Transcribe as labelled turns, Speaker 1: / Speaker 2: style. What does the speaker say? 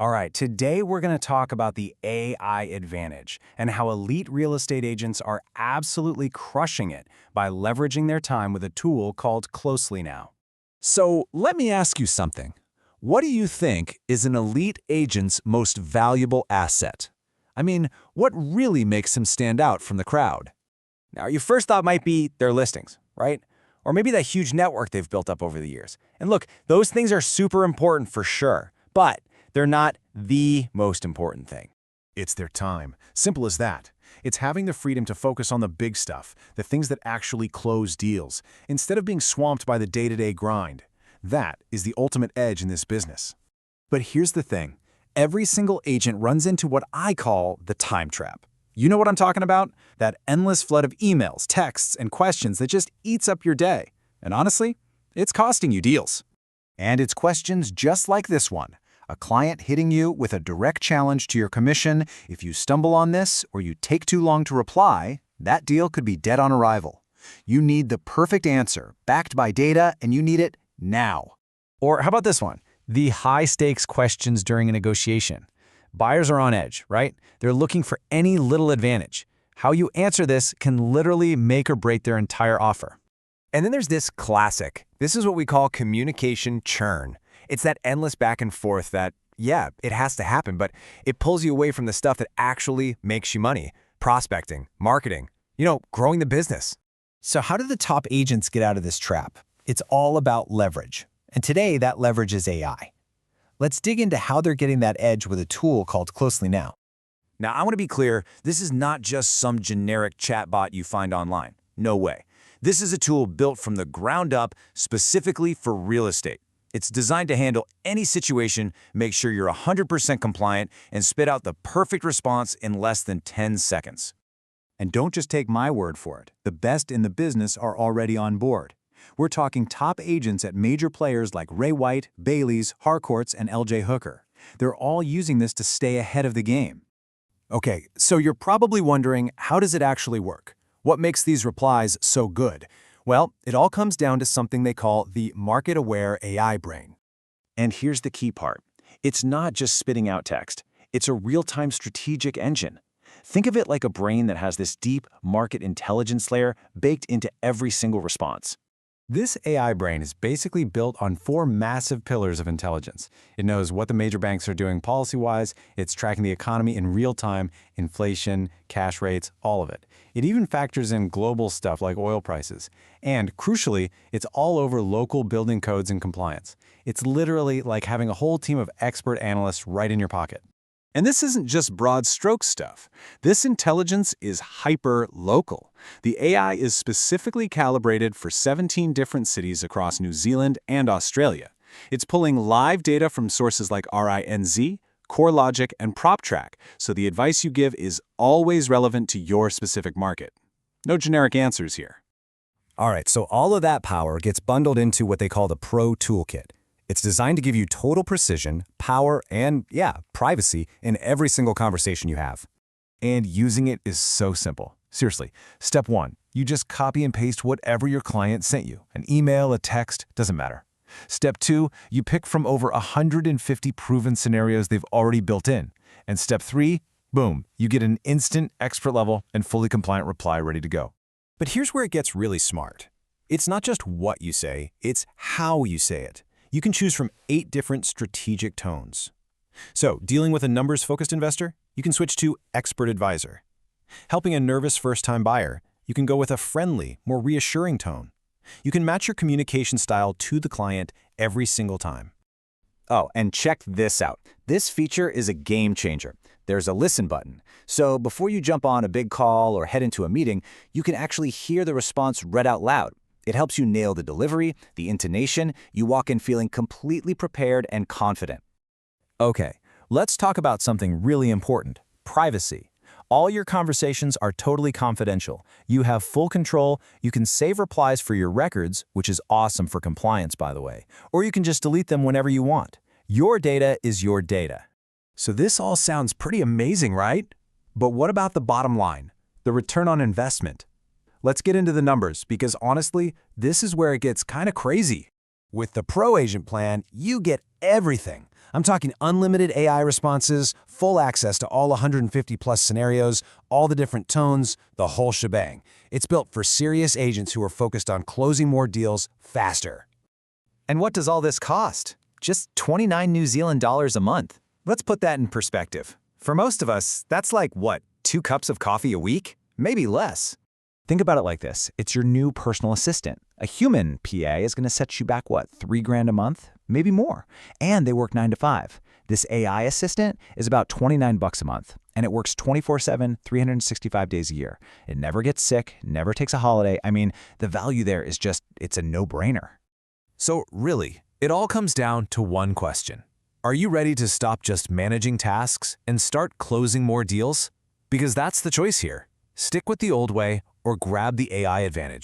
Speaker 1: All right, today we're going to talk about the AI advantage and how elite real estate agents are absolutely crushing it by leveraging their time with a tool called CloselyNow.
Speaker 2: So let me ask you something. What do you think is an elite agent's most valuable asset? I mean, what really makes him stand out from the crowd?
Speaker 1: Now, your first thought might be their listings, right? Or maybe that huge network they've built up over the years. And look, those things are super important for sure, but they're not the most important thing.
Speaker 3: It's their time. Simple as that. It's having the freedom to focus on the big stuff, the things that actually close deals, instead of being swamped by the day-to-day grind. That is the ultimate edge in this business.
Speaker 2: But here's the thing. Every single agent runs into what I call the time trap. You know what I'm talking about? That endless flood of emails, texts, and questions that just eats up your day. And honestly, it's costing you deals. And it's questions just like this one. A client hitting you with a direct challenge to your commission. If you stumble on this or you take too long to reply, that deal could be dead on arrival. You need the perfect answer, backed by data, and you need it now.
Speaker 1: Or how about this one? The high-stakes questions during a negotiation. Buyers are on edge, right? They're looking for any little advantage. How you answer this can literally make or break their entire offer.
Speaker 4: And then there's this classic. This is what we call communication churn. It's that endless back and forth that, yeah, it has to happen, but it pulls you away from the stuff that actually makes you money. Prospecting, marketing, growing the business.
Speaker 5: So how do the top agents get out of this trap? It's all about leverage. And today, that leverage is AI. Let's dig into how they're getting that edge with a tool called CloselyNow.
Speaker 1: Now, I want to be clear, this is not just some generic chatbot you find online. No way. This is a tool built from the ground up specifically for real estate. It's designed to handle any situation, make sure you're 100% compliant, and spit out the perfect response in less than 10 seconds.
Speaker 6: And don't just take my word for it. The best in the business are already on board. We're talking top agents at major players like Ray White, Bailey's, Harcourt's, and LJ Hooker. They're all using this to stay ahead of the game.
Speaker 2: Okay, so you're probably wondering, how does it actually work? What makes these replies so good? Well, it all comes down to something they call the market-aware AI brain.
Speaker 6: And here's the key part. It's not just spitting out text. It's a real-time strategic engine. Think of it like a brain that has this deep market intelligence layer baked into every single response.
Speaker 1: This AI brain is basically built on 4 massive pillars of intelligence. It knows what the major banks are doing policy-wise, it's tracking the economy in real time, inflation, cash rates, all of it. It even factors in global stuff like oil prices. And crucially, it's all over local building codes and compliance. It's literally like having a whole team of expert analysts right in your pocket.
Speaker 2: And this isn't just broad stroke stuff. This intelligence is hyper-local. The AI is specifically calibrated for 17 different cities across New Zealand and Australia. It's pulling live data from sources like RINZ, CoreLogic, and PropTrack, so the advice you give is always relevant to your specific market. No generic answers here.
Speaker 5: All right, so all of that power gets bundled into what they call the Pro Toolkit. It's designed to give you total precision, power, and, privacy in every single conversation you have.
Speaker 2: And using it is so simple. Seriously, step 1, you just copy and paste whatever your client sent you. An email, a text, doesn't matter. Step 2, you pick from over 150 proven scenarios they've already built in. And step 3, boom, you get an instant, expert-level, and fully compliant reply ready to go.
Speaker 5: But here's where it gets really smart. It's not just what you say, it's how you say it. You can choose from 8 different strategic tones. So, dealing with a numbers-focused investor, you can switch to Expert Advisor. Helping a nervous first-time buyer, you can go with a friendly, more reassuring tone. You can match your communication style to the client every single time.
Speaker 6: Oh, and check this out. This feature is a game changer. There's a listen button. So before you jump on a big call or head into a meeting, you can actually hear the response read out loud. It helps you nail the delivery, the intonation. You walk in feeling completely prepared and confident.
Speaker 5: Okay, let's talk about something really important, privacy. All your conversations are totally confidential. You have full control. You can save replies for your records, which is awesome for compliance, by the way, or you can just delete them whenever you want. Your data is your data.
Speaker 2: So this all sounds pretty amazing, right? But what about the bottom line, the return on investment? Let's get into the numbers because honestly, this is where it gets kind of crazy.
Speaker 5: With the Pro Agent plan, you get everything. I'm talking unlimited AI responses, full access to all 150-plus scenarios, all the different tones, the whole shebang. It's built for serious agents who are focused on closing more deals faster.
Speaker 6: And what does all this cost? Just 29 New Zealand dollars a month. Let's put that in perspective. For most of us, that's like, what, 2 cups of coffee a week? Maybe less. Think about it like this. It's your new personal assistant. A human PA is going to set you back, what, $3,000 a month? Maybe more. And they work 9 to 5. This AI assistant is about $29 a month, and it works 24/7, 365 days a year. It never gets sick, never takes a holiday. I mean, the value there is just, it's a no-brainer.
Speaker 5: So really, it all comes down to one question. Are you ready to stop just managing tasks and start closing more deals? Because that's the choice here. Stick with the old way or grab the AI advantage.